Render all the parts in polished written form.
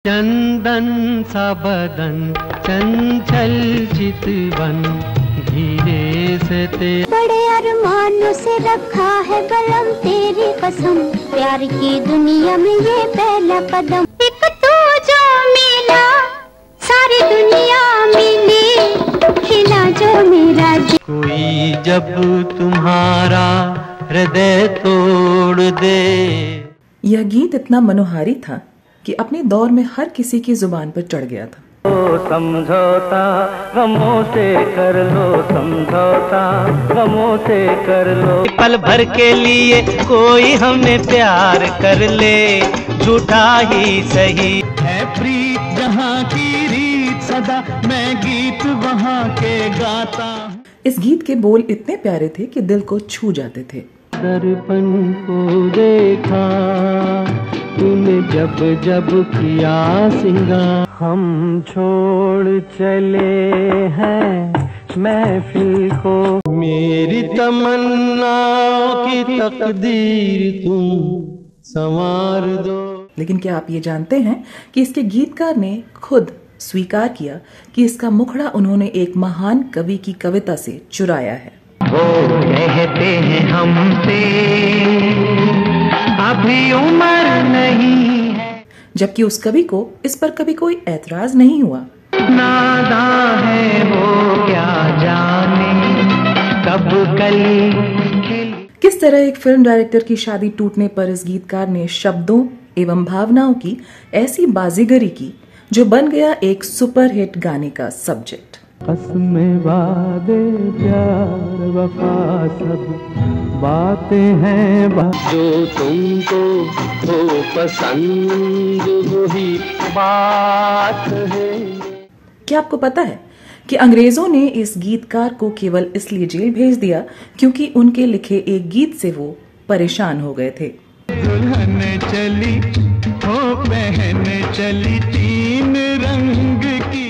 चंदन सा बदन चंचल चितवन धीरे से बड़े अरमानों से रखा है कलम तेरी कसम प्यार की दुनिया में ये पहला कदम एक तू जो मिला सारी दुनिया मिली खिला जो मेरा कोई जब तुम्हारा हृदय तोड़ दे। यह गीत इतना मनोहारी था कि अपने दौर में हर किसी की जुबान पर चढ़ गया था। समझौता गमों से कर लो, समझौता गमों से कर लो, पल भर के लिए कोई हमें प्यार कर ले, झूठा ही सही है प्रीत जहाँ की रीत सदा मैं गीत वहाँ के गाता। इस गीत के बोल इतने प्यारे थे कि दिल को छू जाते थे। दर्पण को देखा तूने जब जब किया सिंगार, हम छोड़ चले हैं महफिल को, मेरी तमन्नाओं की तकदीर तुम संवार दो। लेकिन क्या आप ये जानते हैं कि इसके गीतकार ने खुद स्वीकार किया कि इसका मुखड़ा उन्होंने एक महान कवि की कविता से चुराया है। वो कहते हैं हमसे अभी उम्र नहीं है, जबकि उस कवि को इस पर कभी कोई ऐतराज नहीं हुआ। नादां है वो क्या जाने कब कली खिली। किस तरह एक फिल्म डायरेक्टर की शादी टूटने पर इस गीतकार ने शब्दों एवं भावनाओं की ऐसी बाजीगरी की जो बन गया एक सुपरहिट गाने का सब्जेक्ट। कसमें वादे प्यार वफा सब बातें हैं जो तुमको हो पसंद वही बात है। क्या आपको पता है कि अंग्रेजों ने इस गीतकार को केवल इसलिए जेल भेज दिया क्योंकि उनके लिखे एक गीत से वो परेशान हो गए थे। दुल्हन चली हो बहन चली तीन रंग की।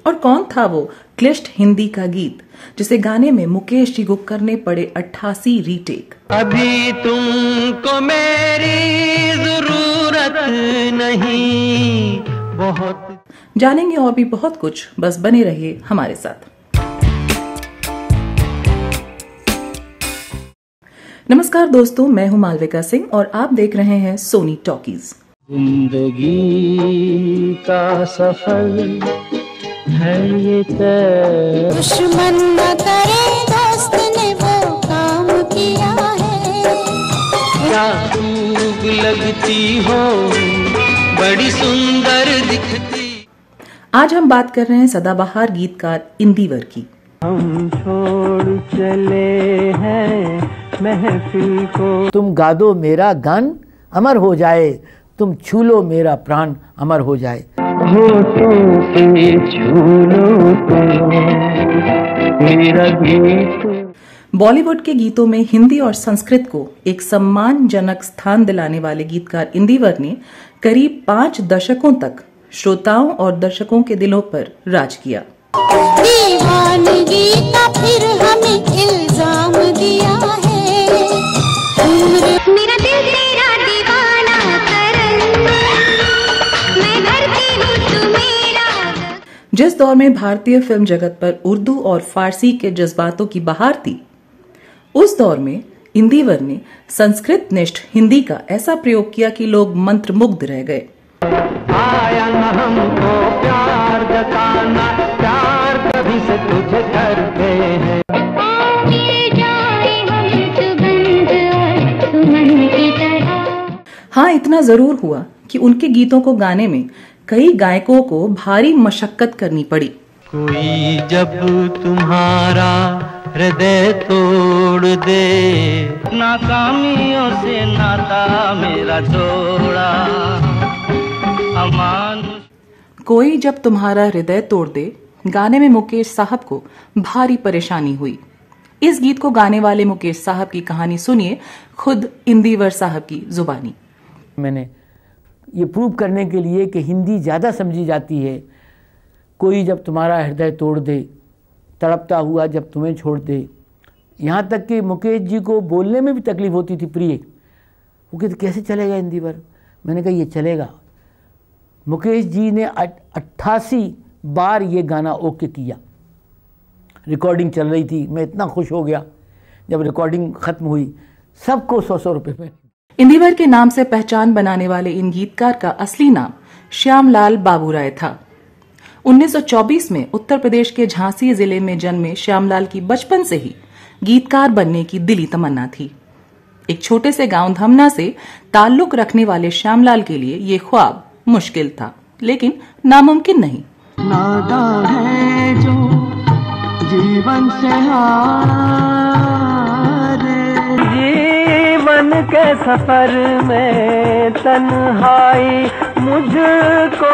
और कौन था वो क्लिष्ट हिंदी का गीत जिसे गाने में मुकेश जी को करने पड़े 88 रीटेक। अभी तुमको मेरी जरूरत नहीं बहुत। जानेंगे और भी बहुत कुछ, बस बने रहिए हमारे साथ। नमस्कार दोस्तों, मैं हूं मालविका सिंह और आप देख रहे हैं सोनी टॉकीज। जिंदगी का सफर है ये दुश्मन न करे दोस्त ने वो काम किया है। क्या खूब लगती हो बड़ी सुंदर दिखती। आज हम बात कर रहे हैं सदाबहार गीतकार इंदिवर की। हम छोड़ चले हैं महफिल को, तुम गा दो मेरा गान अमर हो जाए, तुम छू लो मेरा प्राण अमर हो जाए। होठों पे छू लो तो मेरा गीत। बॉलीवुड के गीतों में हिंदी और संस्कृत को एक सम्मानजनक स्थान दिलाने वाले गीतकार इंदिवर ने करीब 5 दशकों तक श्रोताओं और दर्शकों के दिलों पर राज किया। दीवानगी का फिर हमें इल्जाम दिया है, मेरा दिल तेरा दीवाना करन, मैं भरती हूँ तू मेरा। जिस दौर में भारतीय फिल्म जगत पर उर्दू और फारसी के जज्बातों की बहार थी, उस दौर में इंदिवर ने संस्कृत निष्ठ हिंदी का ऐसा प्रयोग किया कि लोग मंत्रमुग्ध रह गए। आया न हमको प्यार जताना, प्यार कभी से तुझे करते हैं। हाँ, इतना जरूर हुआ कि उनके गीतों को गाने में कई गायकों को भारी मशक्कत करनी पड़ी। कोई जब तुम्हारा हृदय तोड़ दे, नाकामियों से नाता मेरा जोड़ा अमान। कोई जब तुम्हारा हृदय तोड़ दे गाने में मुकेश साहब को भारी परेशानी हुई। इस गीत को गाने वाले मुकेश साहब की कहानी सुनिए खुद इंदिवर साहब की जुबानी। मैंने ये प्रूव करने के लिए कि हिंदी ज़्यादा समझी जाती है। कोई जब तुम्हारा हृदय तोड़ दे, तड़पता हुआ जब तुम्हें छोड़ दे। यहाँ तक कि मुकेश जी को बोलने में भी तकलीफ होती थी प्रिय। वो कहते कैसे चलेगा इंदिवर। मैंने कहा ये चलेगा। मुकेश जी ने 88 बार ये गाना ओके किया। रिकॉर्डिंग चल रही थी, मैं इतना खुश हो गया जब रिकॉर्डिंग खत्म हुई, सबको 100-100 रुपए में। इंदिवर के नाम से पहचान बनाने वाले इन गीतकार का असली नाम श्यामलाल बाबूराय था। 1924 में उत्तर प्रदेश के झांसी जिले में जन्मे श्यामलाल की बचपन से ही गीतकार बनने की दिली तमन्ना थी। एक छोटे से गांव धमना से ताल्लुक रखने वाले श्यामलाल के लिए ये ख्वाब मुश्किल था, लेकिन नामुमकिन नहीं। नादा है जो जीवन से हारे, जीवन के सफर में तन्हाई मुझको।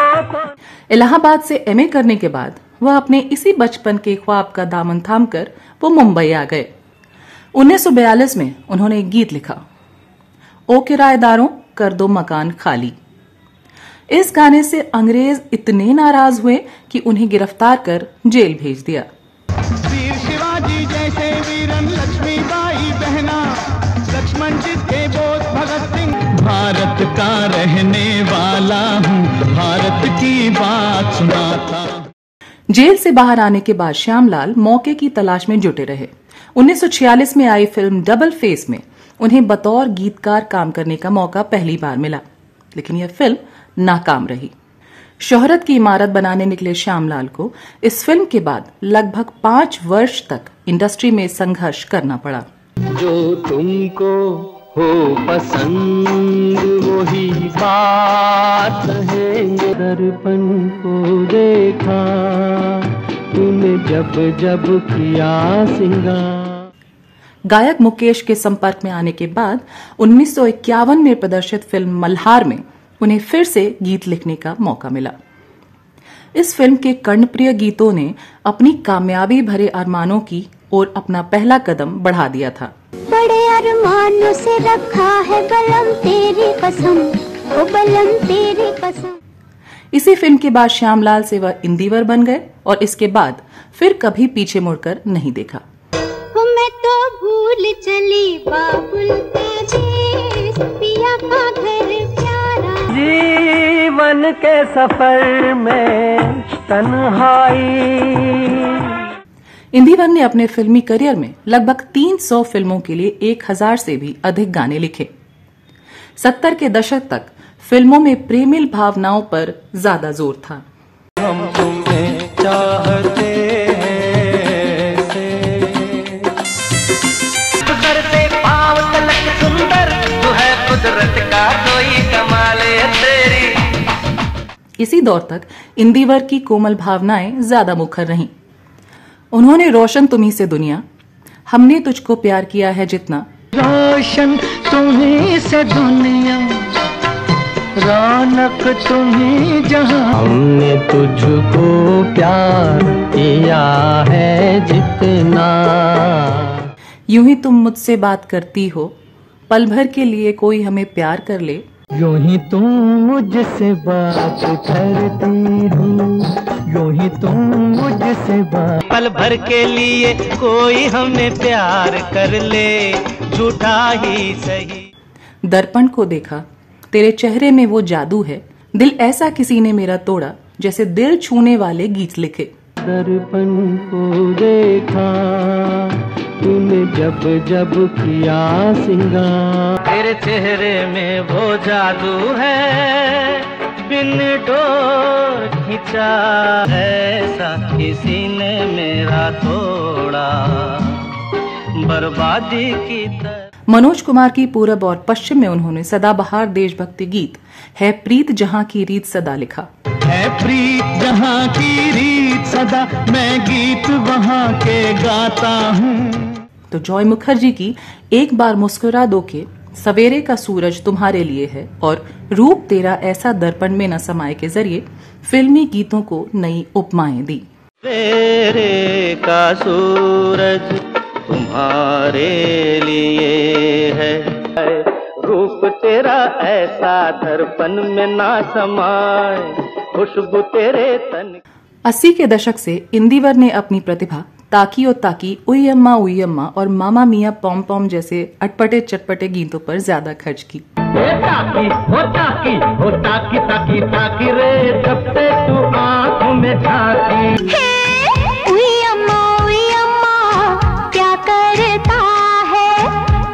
इलाहाबाद से एमए करने के बाद वह अपने इसी बचपन के ख्वाब का दामन थामकर वो मुंबई आ गए। 1942 में उन्होंने एक गीत लिखा, ओ किराएदारों कर दो मकान खाली। इस गाने से अंग्रेज इतने नाराज हुए कि उन्हें गिरफ्तार कर जेल भेज दिया। वीर शिवाजी जैसे वीरन, लक्ष्मीबाई बहना, लक्ष्मण जी थे बोध भगत सिंह। भारत का रहने वाला हूँ, भारत की बात सुनाता। जेल से बाहर आने के बाद श्यामलाल मौके की तलाश में जुटे रहे। 1946 में आई फिल्म डबल फेस में उन्हें बतौर गीतकार काम करने का मौका पहली बार मिला, लेकिन यह फिल्म नाकाम रही। शोहरत की इमारत बनाने निकले श्यामलाल को इस फिल्म के बाद लगभग 5 वर्ष तक इंडस्ट्री में संघर्ष करना पड़ा। जो तुमको हो पसंद वही बात है, दर्पण को देखा तूने जब जब किया सिंगार। गायक मुकेश के संपर्क में आने के बाद 1951 में प्रदर्शित फिल्म मल्हार में उन्हें फिर से गीत लिखने का मौका मिला। इस फिल्म के कर्णप्रिय गीतों ने अपनी कामयाबी भरे अरमानों की ओर अपना पहला कदम बढ़ा दिया था। बड़े अरमानों से रखा है बलम तेरी कसम, ओ बलम तेरी कसम। इसी फिल्म के बाद श्यामलाल से वह इंदिवर बन गए और इसके बाद फिर कभी पीछे मुड़कर नहीं देखा। मैं तो भूल चली बाबुल का देश, पिया का घर प्यारा। जीवन के सफर में तन्हाई। इंदिवर ने अपने फिल्मी करियर में लगभग 300 फिल्मों के लिए 1000 से भी अधिक गाने लिखे। 70 के दशक तक फिल्मों में प्रेमिल भावनाओं पर ज्यादा जोर था। हम तुम्हें चाहते हैं से करते पाँव तलक सुंदर, तू है कुदरत का कोई कमाल तेरी। इसी दौर तक इंदिवर की कोमल भावनाएं ज्यादा मुखर रहीं। उन्होंने रोशन तुम्ही से दुनिया, हमने तुझको प्यार किया है जितना, रोशन तुम्ही से दुनिया, रौनक तुम्ही जहां, हमने तुझको प्यार किया है जितना। यूं ही तुम मुझसे बात करती हो, पल भर के लिए कोई हमें प्यार कर ले, यूं ही तुम मुझसे बात करती हो, यूं ही तुम मुझसे बात, पल भर के लिए कोई हमें प्यार कर ले, झूठा ही सही। दर्पण को देखा, तेरे चेहरे में वो जादू है, दिल ऐसा किसी ने मेरा तोड़ा, जैसे दिल छूने वाले गीत लिखे। दर्पण को देखा तूने जब जब किया सिंगार, तेरे चेहरे में वो जादू है, बिन डोर खिंचा ऐसा किसी ने मेरा तोड़ा, बर्बादी की तरह। मनोज कुमार की पूरब और पश्चिम में उन्होंने सदाबहार देशभक्ति गीत है प्रीत जहां की रीत सदा लिखा। है प्रीत जहां की रीत सदा, मैं गीत वहां के गाता हूँ। तो जॉय मुखर्जी की एक बार मुस्कुरा दो के सवेरे का सूरज तुम्हारे लिए है और रूप तेरा ऐसा दर्पण में न समाये के जरिए फिल्मी गीतों को नई उपमाएं दी। सवेरे का सूरज तुम्हारे लिए है, रूप तेरा ऐसा दर्पण में ना समाये, खुशबू तेरे तन। 80 के दशक से इंदिवर ने अपनी प्रतिभा ताकी ओ ताकी, उयम्मा और मामा मिया पॉम पॉम जैसे अटपटे चटपटे गीतों पर ज्यादा खर्च की। ताकी ताकी रे जब से तू आँखों में झांकी। उई अम्मा क्या करता है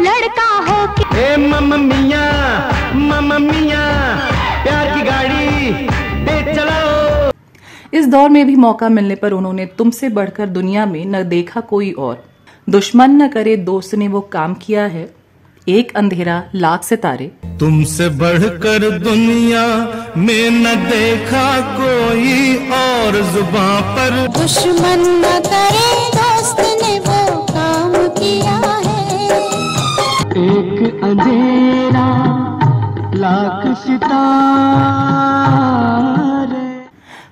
लड़का हो के। मम्मा मिया प्यार की गाड़ी दे चलाओ। इस दौर में भी मौका मिलने पर उन्होंने तुमसे बढ़कर दुनिया में न देखा कोई और, दुश्मन न करे दोस्त ने वो काम किया है, एक अंधेरा लाख सितारे, तुमसे बढ़कर दुनिया में न देखा कोई और, जुबां पर दुश्मन न करे दोस्त ने वो काम किया है, एक अंधेरा लाख सितारे।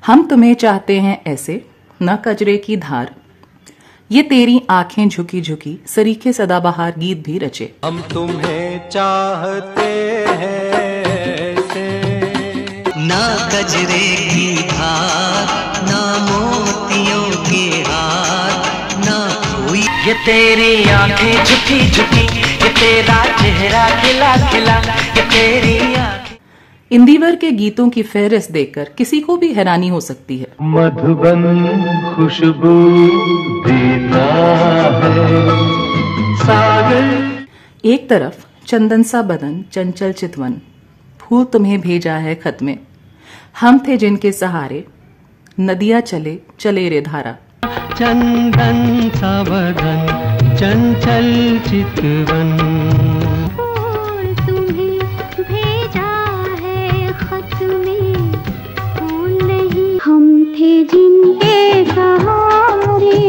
हम तुम्हें चाहते हैं ऐसे न कजरे की धार, ये तेरी आंखें झुकी झुकी सरीखे सदाबहार गीत भी रचे। हम तुम्हें चाहते हैं ऐसे ना कजरे की धार, ना मोतियों के हार, ना कोई। ये तेरी आंखें झुकी झुकी, ये तेरा चेहरा खिला खिला, ये तेरी आंखें। इंदिवर के गीतों की फहरिस्त देखकर किसी को भी हैरानी हो सकती है। मधुबन खुशबू देता है सागर। एक तरफ चंदन सा बदन चंचल चितवन, फूल तुम्हें भेजा है खत में, हम थे जिनके सहारे, नदियां चले चले रे धारा। चंदन सा बदन चंचल चितवन, जिनके सहारे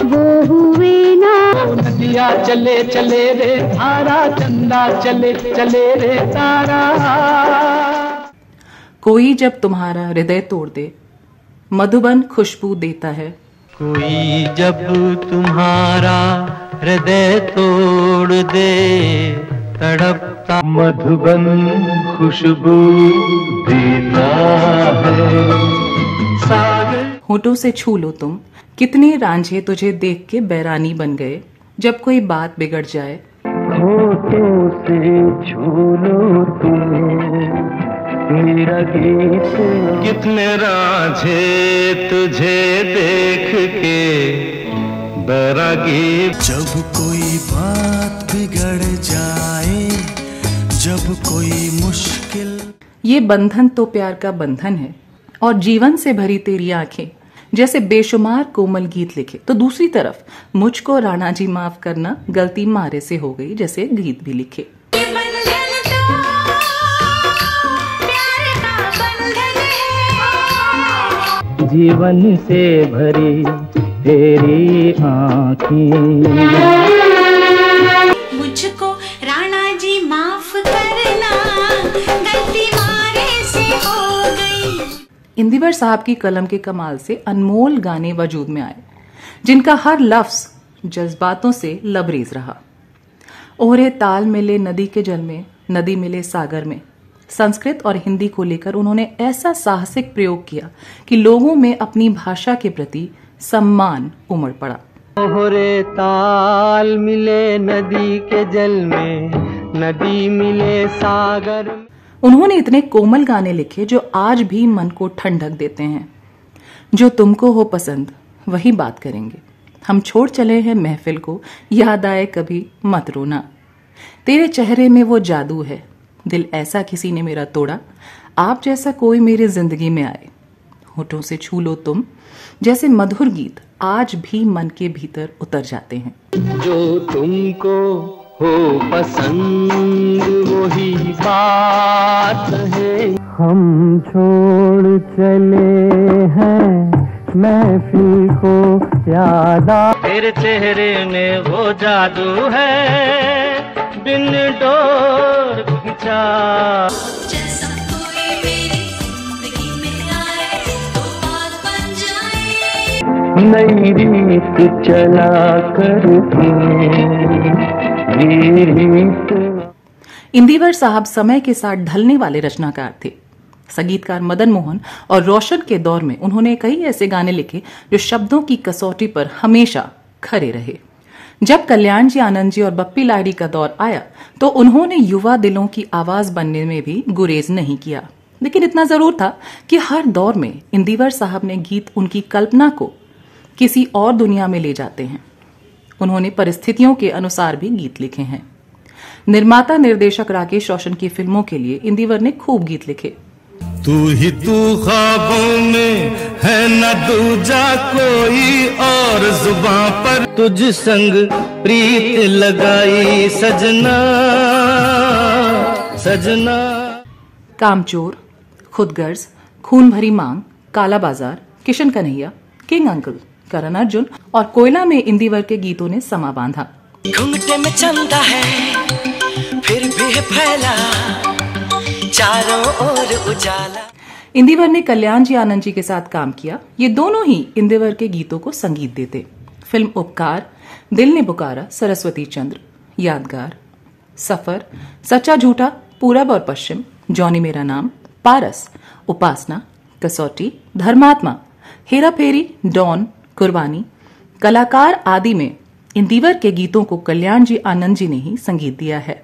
वो हुए ना। नदिया चले चले रे धारा, चंदा चले चले रे तारा। कोई जब तुम्हारा हृदय तोड़ दे, मधुबन खुशबू देता है। कोई जब तुम्हारा हृदय तोड़ दे, तड़पता मधुबन खुशबू देता है सागर। होठों से छू लो तुम, कितने रांझे तुझे देख के बैरानी बन गए, जब कोई बात बिगड़ जाए। होठों से छू लो तुम मेरा गीत, कितने रांझे तुझे देख के बैरागी। जब कोई बात बिगड़ जाए, जब कोई मुश्किल। ये बंधन तो प्यार का बंधन है, और जीवन से भरी तेरी आंखें जैसे बेशुमार कोमल गीत लिखे, तो दूसरी तरफ मुझको राणा जी माफ करना, गलती मारे से हो गई जैसे गीत भी लिखे। जीवन से भरी तेरी आँखें, मुझको राणा जी माफ करना, गलती मारे से हो गई। इंदिवर साहब की कलम के कमाल से अनमोल गाने वजूद में आए, जिनका हर लफ्ज जज्बातों से लबरेज रहा। ओहरे ताल मिले नदी के जल में, नदी मिले सागर में। संस्कृत और हिंदी को लेकर उन्होंने ऐसा साहसिक प्रयोग किया कि लोगों में अपनी भाषा के प्रति सम्मान उमड़ पड़ा। ओहरे ताल मिले नदी के जल में, नदी मिले सागर में। उन्होंने इतने कोमल गाने लिखे जो आज भी मन को ठंडक देते हैं। जो तुमको हो पसंद वही बात करेंगे, हम छोड़ चले हैं महफिल को, याद आए कभी मत रोना। तेरे चेहरे में वो जादू है, दिल ऐसा किसी ने मेरा तोड़ा, आप जैसा कोई मेरी जिंदगी में आए। होठों से छू लो तुम जैसे मधुर गीत आज भी मन के भीतर उतर जाते हैं। जो तुमको हो पसंद वही बात है, हम छोड़ चले हैं महफिल को, याद आ तेरे चेहरे में वो जादू है, बिन डोर खिंचा। जैसा कोई मेरी जिंदगी में आए तो बात बन जाए, नई रीत चला करती। इंदिवर साहब समय के साथ ढलने वाले रचनाकार थे। संगीतकार मदन मोहन और रोशन के दौर में उन्होंने कई ऐसे गाने लिखे जो शब्दों की कसौटी पर हमेशा खरे रहे। जब कल्याण जी आनंद जी और बप्पी लाहिड़ी का दौर आया तो उन्होंने युवा दिलों की आवाज बनने में भी गुरेज नहीं किया, लेकिन इतना जरूर था कि हर दौर में इंदिवर साहब ने गीत उनकी कल्पना को किसी और दुनिया में ले जाते हैं। उन्होंने परिस्थितियों के अनुसार भी गीत लिखे हैं। निर्माता निर्देशक राकेश रोशन की फिल्मों के लिए इंदिवर ने खूब गीत लिखे। तू ही तू ख्वाबों में है न दूजा कोई और, जुबां पर तुझ संग प्रीत लगाई सजना सजना। कामचोर, खुदगर्ज, खून भरी मांग, काला बाजार, किशन कन्हैया, किंग अंकल, करण अर्जुन और कोयला में इंदिवर के गीतों ने समा बांधा। घुंघटे में चंदा है फिर भी है फैला चारों ओर उजाला। इंदिवर ने कल्याण जी आनंद जी के साथ काम किया। ये दोनों ही इंदिवर के गीतों को संगीत देते। फिल्म उपकार, दिल ने पुकारा, सरस्वती चंद्र, यादगार, सफर, सच्चा झूठा, पूरब और पश्चिम, जॉनी मेरा नाम, पारस, उपासना, कसौटी, धर्मात्मा, हेरा फेरी, डॉन, कुर्बानी, कलाकार आदि में इंदिवर के गीतों को कल्याण जी आनंद जी ने ही संगीत दिया है।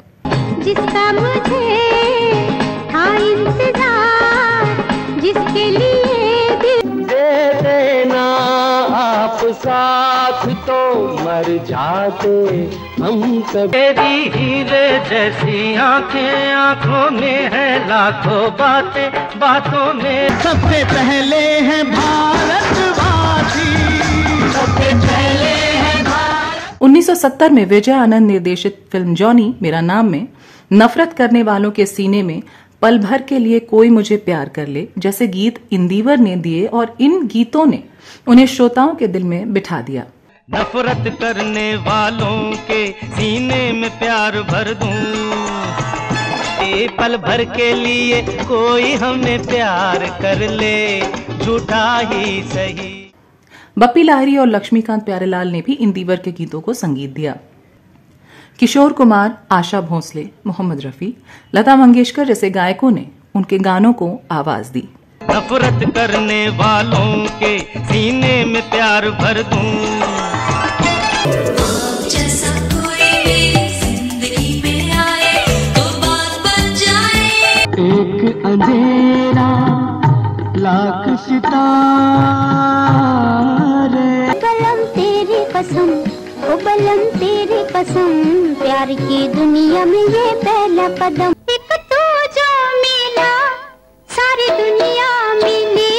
जिसका मुझे था इंतजार, जिसके लिए दिल दे देना आप साथ तो मर जाते हम कभी। तेरी हीरे जैसी आंखें, आंखों में है लाखों बातें, बातों में सबसे पहले है भारतवासी, सबसे पहले है भारत। 1970 में विजय आनंद निर्देशित फिल्म जॉनी मेरा नाम में नफरत करने वालों के सीने में पल भर के लिए कोई मुझे प्यार कर ले जैसे गीत इंदिवर ने दिए और इन गीतों ने उन्हें श्रोताओं के दिल में बिठा दिया। नफरत करने वालों के सीने में प्यार भर दूं, पल भर के लिए कोई हमें प्यार कर ले, झूठा ही सही। बप्पी लाहिड़ी और लक्ष्मीकांत प्यारेलाल ने भी इंदिवर के गीतों को संगीत दिया। किशोर कुमार, आशा भोसले, मोहम्मद रफी, लता मंगेशकर जैसे गायकों ने उनके गानों को आवाज दी। नफरत करने वालों के सीने में प्यार भर दूं, जैसा कोई भी जिंदगी में आए तो बात बन जाए। एक अंधेरा लाख सितारे, कलम तेरी कसम, ओ बलम तेरी कसम, प्यार की दुनिया में ये पहला कदम। एक तू जो मिला सारी दुनिया मिली,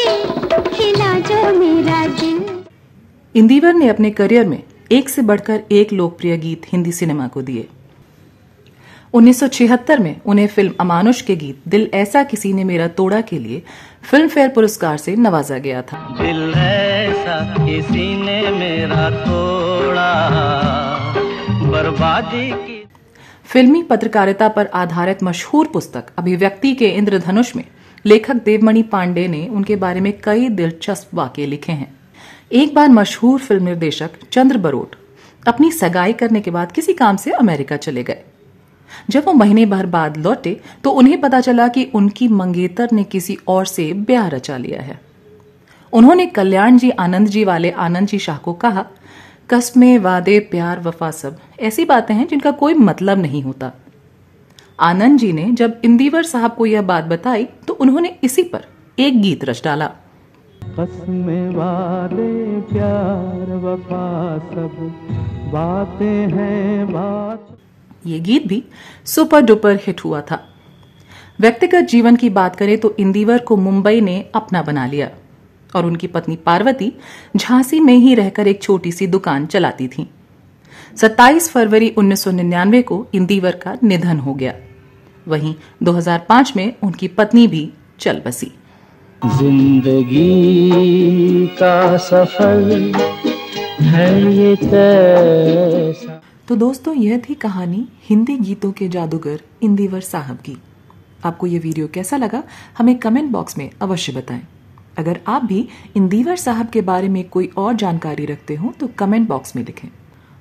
खिला जो मेरा दिल। इंदिवर ने अपने करियर में एक से बढ़कर एक लोकप्रिय गीत हिंदी सिनेमा को दिए। 1976 में उन्हें फिल्म अमानुष के गीत दिल ऐसा किसी ने मेरा तोड़ा के लिए फिल्म फेयर पुरस्कार से नवाजा गया था। दिल ऐसा किसी ने मेरा तोड़ा, बर्बादी की। फिल्मी पत्रकारिता पर आधारित मशहूर पुस्तक अभिव्यक्ति के इंद्रधनुष में लेखक देवमणि पांडे ने उनके बारे में कई दिलचस्प वाकये लिखे हैं। एक बार मशहूर फिल्म निर्देशक चंद्र बरोट अपनी सगाई करने के बाद किसी काम से अमेरिका चले गए। जब वो महीने भर बाद लौटे तो उन्हें पता चला कि उनकी मंगेतर ने किसी और से ब्याह रचा लिया है। उन्होंने कल्याण जी आनंद जी वाले आनंद जी शाह को कहा, कस्में, वादे, प्यार, वफा सब ऐसी बातें हैं जिनका कोई मतलब नहीं होता। आनंद जी ने जब इंदिवर साहब को यह बात बताई तो उन्होंने इसी पर एक गीत रच डाला। कस्में, वादे, प्यार, वफा सब बातें हैं बात। ये गीत भी सुपर डुपर हिट हुआ था। व्यक्तिगत जीवन की बात करें तो इंदिवर को मुंबई ने अपना बना लिया और उनकी पत्नी पार्वती झांसी में ही रहकर एक छोटी सी दुकान चलाती थीं। 27 फरवरी 1999 को इंदिवर का निधन हो गया। वहीं 2005 में उनकी पत्नी भी चल बसी। जिंदगी का सफर है ये कैसा। तो दोस्तों, यह थी कहानी हिंदी गीतों के जादूगर इंदिवर साहब की। आपको यह वीडियो कैसा लगा हमें कमेंट बॉक्स में अवश्य बताएं। अगर आप भी इंदिवर साहब के बारे में कोई और जानकारी रखते हो तो कमेंट बॉक्स में लिखें।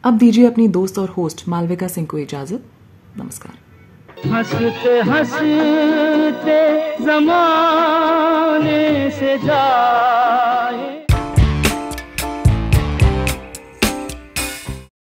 अब दीजिए अपनी दोस्त और होस्ट मालविका सिंह को इजाजत। नमस्कार। हंसते हंसते ज़माने से जाए।